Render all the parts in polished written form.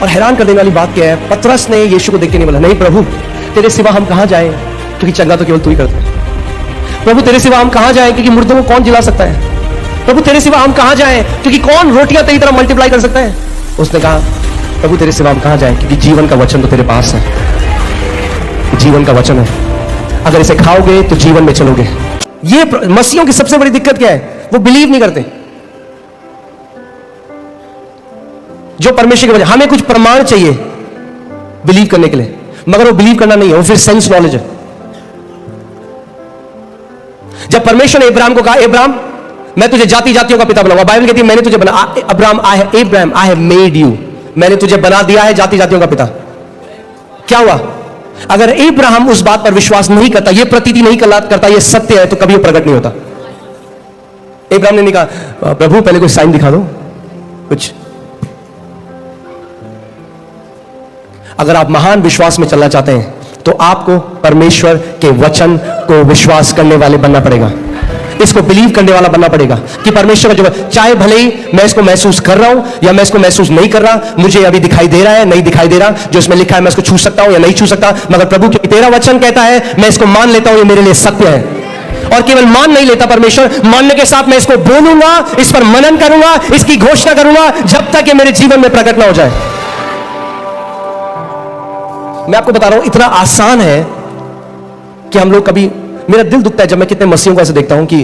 और हैरान कर देने वाली बात क्या है, पतरस ने यीशु को देख के नहीं बोला, नहीं प्रभु तेरे सिवा हम कहां जाएं, क्योंकि चंगा तो केवल तू ही करता है। प्रभु तेरे सिवा हम कहां जाएं, क्योंकि मुर्दों को कौन जिला सकता है। प्रभु तेरे सिवा हम कहां जाएं, क्योंकि कौन रोटियां तेरी तरह मल्टीप्लाई कर सकता है। उसने कहा प्रभु तेरे सिवा हम कहां जाएं, क्योंकि जीवन का वचन तो तेरे पास है। जीवन का वचन है, अगर इसे खाओगे तो जीवन में चलोगे। ये मसीहों की सबसे बड़ी दिक्कत क्या है, वो बिलीव नहीं करते। जो परमेश्वर की वजह, हमें कुछ प्रमाण चाहिए बिलीव करने के लिए, मगर वो बिलीव करना नहीं है, वो फिर सेंस नॉलेज है। जब परमेश्वर ने इब्राहिम को कहा, इब्राहिम मैं तुझे जाति जातियों का पिता बनाऊंगा, बाइबल कहती है मैंने तुझे बना, Abraham I have made you, मैंने तुझे बना दिया है जाति जातियों का पिता। क्या हुआ, अगर इब्राहिम उस बात पर विश्वास नहीं करता, यह प्रतीति नहीं करता यह सत्य है, तो कभी वो प्रकट नहीं होता। इब्राहिम ने नहीं कहा प्रभु पहले कोई साइन दिखा दो कुछ। अगर आप महान विश्वास में चलना चाहते हैं तो आपको परमेश्वर के वचन को विश्वास करने वाले बनना पड़ेगा, इसको बिलीव करने वाला बनना पड़ेगा कि परमेश्वर का जो, चाहे भले ही मैं इसको महसूस कर रहा हूं या मैं इसको महसूस नहीं कर रहा, मुझे अभी दिखाई दे रहा है नहीं दिखाई दे रहा, जो इसमें लिखा है मैं इसको छू सकता हूं या नहीं छू सकता, मगर प्रभु तेरा वचन कहता है मैं इसको मान लेता हूं, ये मेरे लिए सत्य है। और केवल मान नहीं लेता परमेश्वर, मानने के साथ मैं इसको बोलूंगा, इस पर मनन करूंगा, इसकी घोषणा करूंगा, जब तक ये मेरे जीवन में प्रकट ना हो जाए। मैं आपको बता रहा हूं, इतना आसान है कि हम लोग कभी, मेरा दिल दुखता है जब मैं कितने मसीहों को ऐसे देखता हूं कि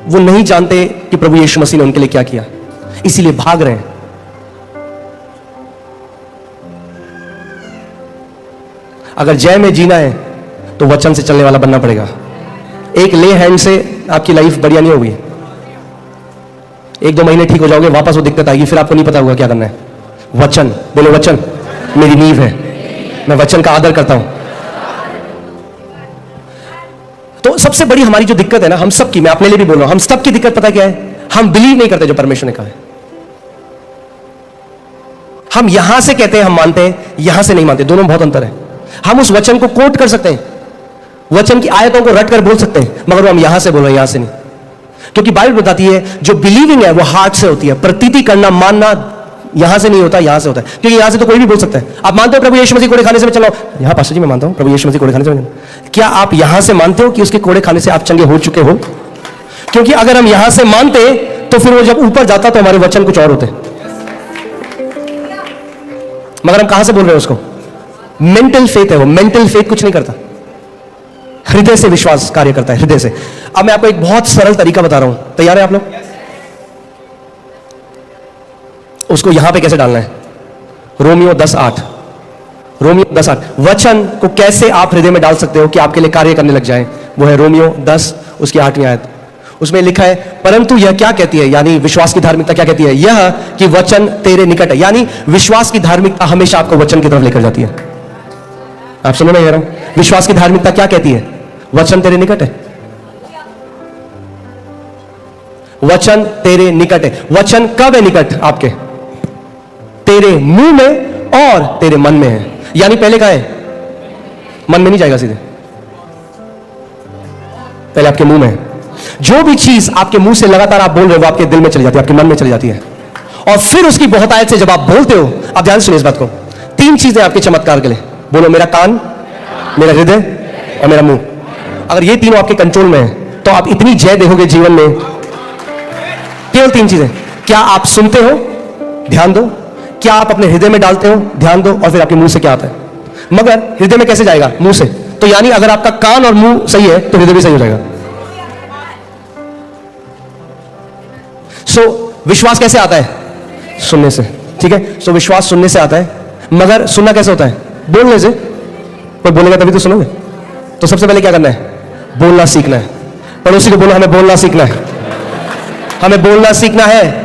वो नहीं जानते कि प्रभु यीशु मसीह ने उनके लिए क्या किया, इसीलिए भाग रहे हैं। अगर जय में जीना है तो वचन से चलने वाला बनना पड़ेगा। एक ले हैंड से आपकी लाइफ बढ़िया नहीं होगी, 1-2 महीने ठीक हो जाओगे, वापस वो दिक्कत आएगी, फिर आपको नहीं पता होगा क्या करना है। वचन बोलो, वचन मेरी नींव है, मैं वचन का आदर करता हूं। तो सबसे बड़ी हमारी जो दिक्कत है ना, हम सबकी, मैं अपने लिए भी बोल रहा हूं, हम सबकी दिक्कत पता क्या है, हम बिलीव नहीं करते जो परमेश्वर ने कहा है। हम यहां से कहते हैं हम मानते हैं, यहां से नहीं मानते, दोनों में बहुत अंतर है। हम उस वचन को कोट कर सकते हैं, वचन की आयतों को रट कर बोल सकते हैं, मगर हम यहां से बोल रहे हैं, यहां से नहीं। क्योंकि बाइबल बताती है जो बिलीविंग है वो हार्ट से होती है, प्रतीति करना, मानना यहां से नहीं होता, यहां से होता है। क्योंकि यहां से तो कोई भी बोल सकता है, आप मानते हो प्रभु यीशु मसीह कोड़े खाने से मैं चला हूं, यहां पास्टर जी मैं मानता हूं प्रभु यीशु मसीह कोड़े खाने से, क्या आप यहां से मानते हो कि उसके कोड़े खाने से आप चंगे हो चुके हो? क्योंकि अगर हम यहां से मानते तो फिर वो जब ऊपर जाता तो हमारे वचन कुछ और होते, मगर हम कहां से बोल रहे हैं उसको? मेंटल फेथ है वो, मेंटल फेथ कुछ नहीं करता, हृदय से विश्वास कार्य करता है, हृदय से। अब मैं आपको एक बहुत सरल तरीका बता रहा हूं, तैयार है आप लोग? उसको यहां पे कैसे डालना है, रोमियो 10:8, रोमियो 10:8, वचन को कैसे आप हृदय में डाल सकते हो कि आपके लिए कार्य करने लग जाए, वो है रोमियो 10 उसकी 8वीं आयत। उसमें लिखा है परंतु यह क्या कहती है, यानी विश्वास की धार्मिकता क्या कहती है, यह कि वचन तेरे निकट है। यानी विश्वास की धार्मिकता हमेशा आपको वचन की तरफ लेकर जाती है। आप सुनो, मैं कह रहा हूं विश्वास की धार्मिकता क्या कहती है, वचन तेरे निकट है, वचन तेरे निकट है। वचन कब है निकट आपके? तेरे मुंह में और तेरे मन में है। यानी पहले कहां है? मन में नहीं जाएगा सीधे, पहले आपके मुंह में है। जो भी चीज आपके मुंह से लगातार आप बोल रहे हो वो आपके दिल में चली जाती है, आपके मन में चली जाती है, और फिर उसकी बहुतायत से जब आप बोलते हो, आप ध्यान सुनिए इस बात को, 3 चीजें आपके चमत्कार के लिए, बोलो मेरा कान, मेरा हृदय और मेरा मुंह। अगर ये तीनों आपके कंट्रोल में है तो आप इतनी जय देखोगे जीवन में। केवल 3 चीजें, क्या आप सुनते हो, ध्यान दो, क्या आप अपने हृदय में डालते हो, ध्यान दो, और फिर आपके मुंह से क्या आता है। मगर हृदय में कैसे जाएगा? मुंह से। तो यानी अगर आपका कान और मुंह सही है तो हृदय भी सही हो जाएगा। विश्वास कैसे आता है? सुनने से, ठीक है। विश्वास सुनने से आता है, मगर सुनना कैसे होता है? बोलने से। कोई बोलेगा तभी तो सुनोगे। तो सबसे पहले क्या करना है? बोलना सीखना है। पड़ोसी को बोलो हमें बोलना सीखना है, हमें बोलना सीखना है।